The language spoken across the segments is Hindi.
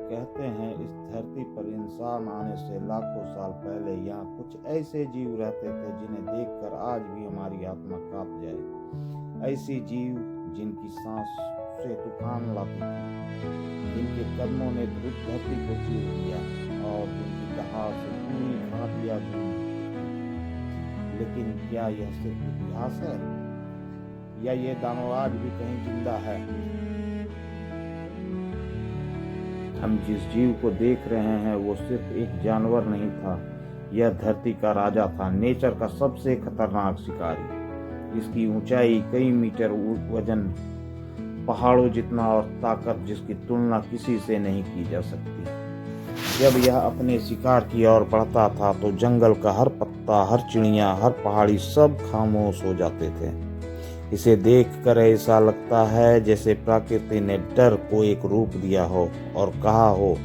कहते हैं इस धरती पर इंसान आने से लाखों साल पहले यहाँ कुछ ऐसे जीव रहते थे जिन्हें देखकर आज भी हमारी आत्मा कांप जाए। ऐसे जीव जिनकी सांस से तूफान लाती थी, जिनके कदमों ने ध्रुव धरती को चीर दिया और जिनकी दहाड़ से पूरी घाटियां गूंज उठी। लेकिन क्या यह सिर्फ इतिहास है या ये दानव आज भी कहीं जिंदा है? हम जिस जीव को देख रहे हैं वो सिर्फ एक जानवर नहीं था, यह धरती का राजा था, नेचर का सबसे खतरनाक शिकारी। इसकी ऊंचाई कई मीटर, वजन पहाड़ों जितना और ताकत जिसकी तुलना किसी से नहीं की जा सकती। जब यह अपने शिकार की ओर बढ़ता था तो जंगल का हर पत्ता, हर चिड़िया, हर पहाड़ी सब खामोश हो जाते थे। इसे देखकर ऐसा लगता है जैसे प्रकृति ने डर को एक रूप दिया हो और कहा हो,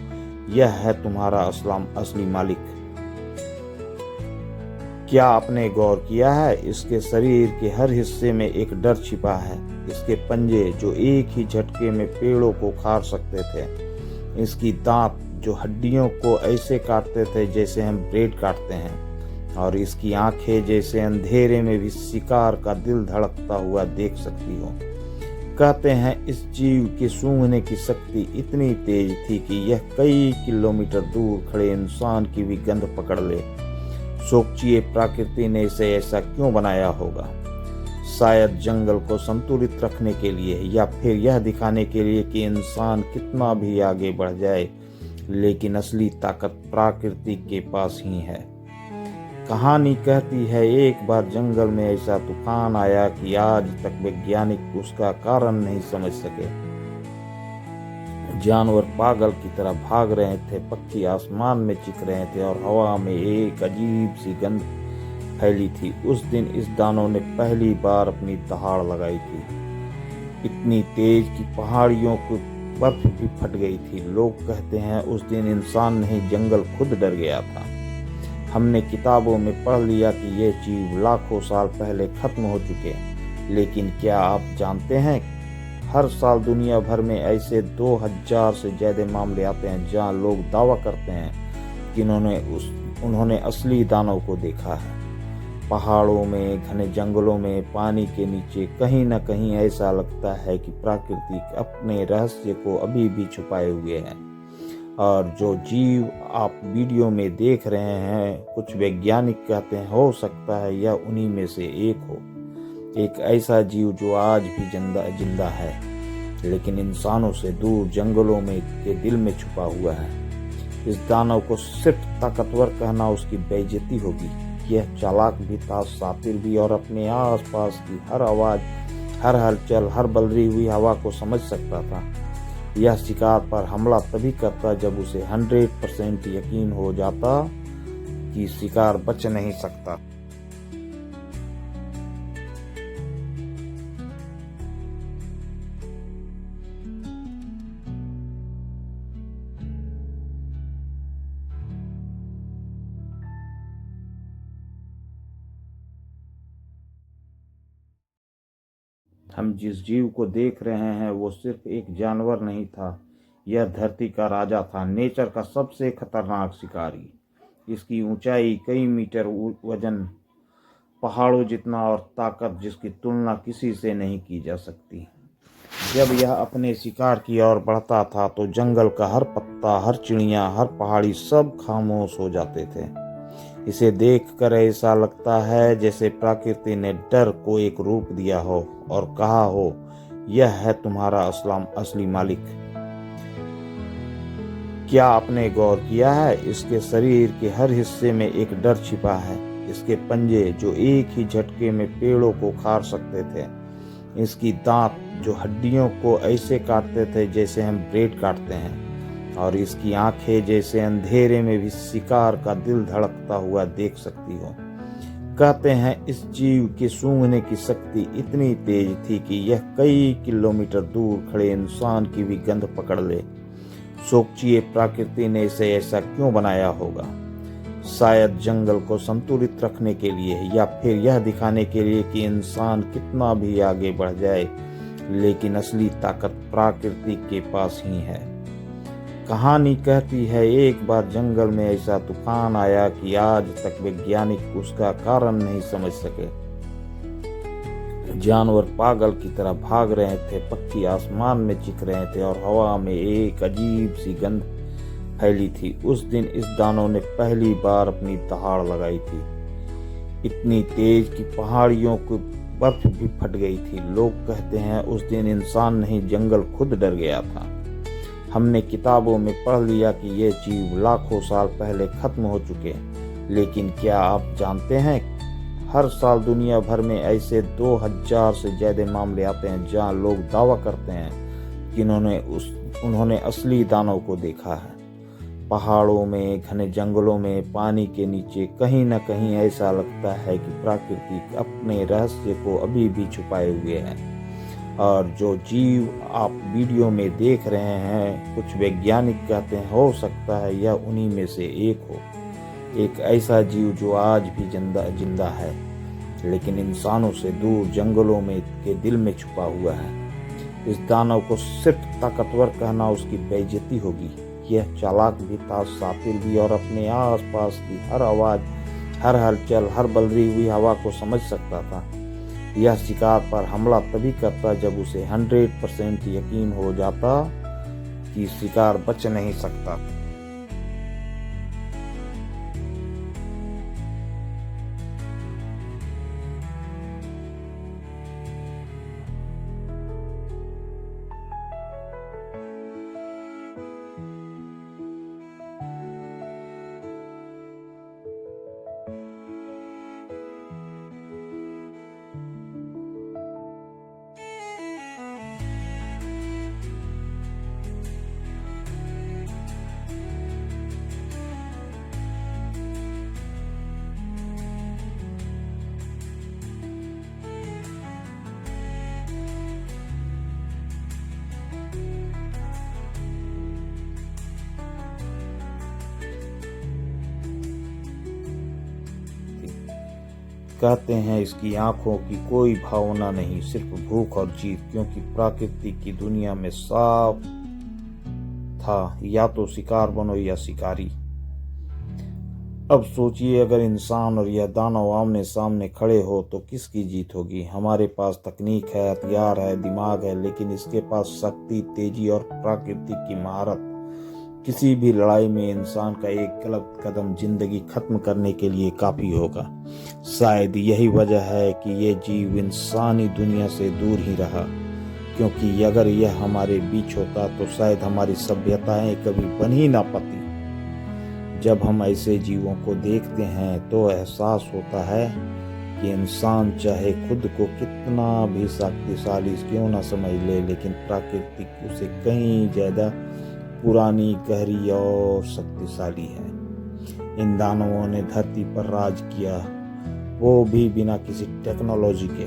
यह है तुम्हारा असली मालिक। क्या आपने गौर किया है? इसके शरीर के हर हिस्से में एक डर छिपा है। इसके पंजे जो एक ही झटके में पेड़ों को उखाड़ सकते थे, इसकी दांत जो हड्डियों को ऐसे काटते थे जैसे हम ब्रेड काटते हैं, और इसकी आंखें जैसे अंधेरे में भी शिकार का दिल धड़कता हुआ देख सकती हो। कहते हैं इस जीव के सूंघने की शक्ति इतनी तेज थी कि यह कई किलोमीटर दूर खड़े इंसान की भी गंध पकड़ ले। सोचिए, प्रकृति ने इसे ऐसा क्यों बनाया होगा? शायद जंगल को संतुलित रखने के लिए, या फिर यह दिखाने के लिए कि इंसान कितना भी आगे बढ़ जाए लेकिन असली ताकत प्रकृति के पास ही है। कहानी कहती है एक बार जंगल में ऐसा तूफान आया कि आज तक वैज्ञानिक उसका कारण नहीं समझ सके। जानवर पागल की तरह भाग रहे थे, पक्षी आसमान में चिख रहे थे और हवा में एक अजीब सी गंध फैली थी। उस दिन इस दानव ने पहली बार अपनी दहाड़ लगाई थी, इतनी तेज कि पहाड़ियों की बर्फ भी फट गई थी। लोग कहते हैं उस दिन इंसान नहीं, जंगल खुद डर गया था। हमने किताबों में पढ़ लिया कि ये जीव लाखों साल पहले खत्म हो चुके, लेकिन क्या आप जानते हैं हर साल दुनिया भर में ऐसे 2000 से ज्यादा मामले आते हैं जहां लोग दावा करते हैं कि उन्होंने असली दानव को देखा है। पहाड़ों में, घने जंगलों में, पानी के नीचे, कहीं न कहीं ऐसा लगता है कि प्रकृति अपने रहस्य को अभी भी छुपाए हुए है। और जो जीव आप वीडियो में देख रहे हैं, कुछ वैज्ञानिक कहते हैं हो सकता है यह उन्हीं में से एक हो, एक ऐसा जीव जो आज भी जिंदा है लेकिन इंसानों से दूर जंगलों में के दिल में छुपा हुआ है। इस दानव को सिर्फ ताकतवर कहना उसकी बेइज्जती होगी। यह चालाक भी था, शातिर भी, और अपने आसपास की हर आवाज, हर हलचल, हर बलरी हुई हवा को समझ सकता था। यह शिकार पर हमला तभी करता जब उसे 100% यकीन हो जाता कि शिकार बच नहीं सकता। हम जिस जीव को देख रहे हैं वो सिर्फ एक जानवर नहीं था, यह धरती का राजा था, नेचर का सबसे खतरनाक शिकारी। इसकी ऊंचाई कई मीटर, वजन पहाड़ों जितना और ताकत जिसकी तुलना किसी से नहीं की जा सकती। जब यह अपने शिकार की ओर बढ़ता था तो जंगल का हर पत्ता, हर चिड़िया, हर पहाड़ी सब खामोश हो जाते थे। इसे देखकर ऐसा लगता है जैसे प्रकृति ने डर को एक रूप दिया हो और कहा हो, यह है तुम्हारा असली मालिक। क्या आपने गौर किया है? इसके शरीर के हर हिस्से में एक डर छिपा है। इसके पंजे जो एक ही झटके में पेड़ों को उखाड़ सकते थे, इसकी दांत जो हड्डियों को ऐसे काटते थे जैसे हम ब्रेड काटते हैं, और इसकी आंखें जैसे अंधेरे में भी शिकार का दिल धड़कता हुआ देख सकती हो। कहते हैं इस जीव के सूंघने की शक्ति इतनी तेज थी कि यह कई किलोमीटर दूर खड़े इंसान की भी गंध पकड़ ले। सोचिए, प्रकृति ने इसे ऐसा क्यों बनाया होगा? शायद जंगल को संतुलित रखने के लिए, या फिर यह दिखाने के लिए कि इंसान कितना भी आगे बढ़ जाए लेकिन असली ताकत प्रकृति के पास ही है। कहानी कहती है एक बार जंगल में ऐसा तूफान आया कि आज तक वैज्ञानिक उसका कारण नहीं समझ सके। जानवर पागल की तरह भाग रहे थे, पक्षी आसमान में चिख रहे थे और हवा में एक अजीब सी गंध फैली थी। उस दिन इस दानव ने पहली बार अपनी दहाड़ लगाई थी, इतनी तेज कि पहाड़ियों की बर्फ भी फट गई थी। लोग कहते हैं उस दिन इंसान नहीं जंगल खुद डर गया था। हमने किताबों में पढ़ लिया कि ये जीव लाखों साल पहले खत्म हो चुके, लेकिन क्या आप जानते हैं हर साल दुनिया भर में ऐसे 2000 से ज्यादा मामले आते हैं जहां लोग दावा करते हैं कि उन्होंने असली दानव को देखा है। पहाड़ों में, घने जंगलों में, पानी के नीचे कहीं न कहीं ऐसा लगता है कि प्रकृति अपने रहस्य को अभी भी छुपाए हुए है। और जो जीव आप वीडियो में देख रहे हैं, कुछ वैज्ञानिक कहते हैं हो सकता है यह उन्हीं में से एक हो, एक ऐसा जीव जो आज भी जिंदा है, लेकिन इंसानों से दूर जंगलों में के दिल में छुपा हुआ है। इस दानव को सिर्फ ताकतवर कहना उसकी बेइज्जती होगी। यह चालाक भी था, शातिर भी, और अपने आसपास की हर आवाज, हर हलचल, हर बलरी हुई हवा को समझ सकता था। यह शिकार पर हमला तभी करता जब उसे 100% यकीन हो जाता कि शिकार बच नहीं सकता। कहते हैं इसकी आंखों की कोई भावना नहीं, सिर्फ भूख और जीत, क्योंकि प्रकृति की दुनिया में साफ था या तो शिकार बनो या शिकारी। अब सोचिए अगर इंसान और यह दानव आमने सामने खड़े हो तो किसकी जीत होगी। हमारे पास तकनीक है, हथियार है, दिमाग है, लेकिन इसके पास शक्ति, तेजी और प्रकृति की महारत। किसी भी लड़ाई में इंसान का एक गलत कदम जिंदगी खत्म करने के लिए काफी होगा। शायद यही वजह है कि ये जीव इंसानी दुनिया से दूर ही रहा, क्योंकि अगर यह हमारे बीच होता तो शायद हमारी सभ्यताएं कभी बन ही ना पाती। जब हम ऐसे जीवों को देखते हैं तो एहसास होता है कि इंसान चाहे खुद को कितना भी शक्तिशाली क्यों ना समझ ले, लेकिन प्रकृति उसे कहीं ज्यादा पुरानी, गहरी और शक्तिशाली है। इन दानवों ने धरती पर राज किया, वो भी बिना किसी टेक्नोलॉजी के।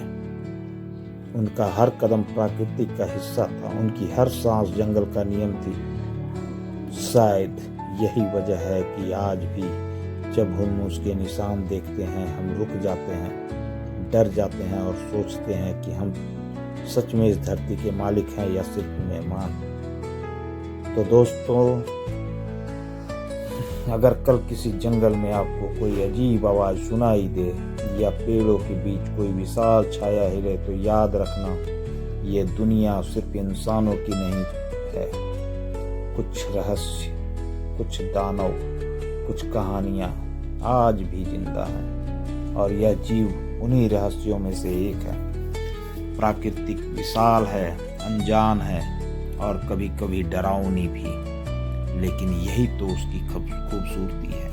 उनका हर कदम प्रकृति का हिस्सा था, उनकी हर सांस जंगल का नियम थी। शायद यही वजह है कि आज भी जब हम उसके निशान देखते हैं हम रुक जाते हैं, डर जाते हैं और सोचते हैं कि हम सच में इस धरती के मालिक हैं या सिर्फ मेहमान। तो दोस्तों, अगर कल किसी जंगल में आपको कोई अजीब आवाज सुनाई दे या पेड़ों के बीच कोई विशाल छाया हिले, तो याद रखना ये दुनिया सिर्फ इंसानों की नहीं है। कुछ रहस्य, कुछ दानव, कुछ कहानियां आज भी जिंदा हैं, और यह जीव उन्हीं रहस्यों में से एक है। प्राकृतिक विशाल है, अनजान है और कभी कभी डरावनी भी, लेकिन यही तो उसकी खूबसूरती है।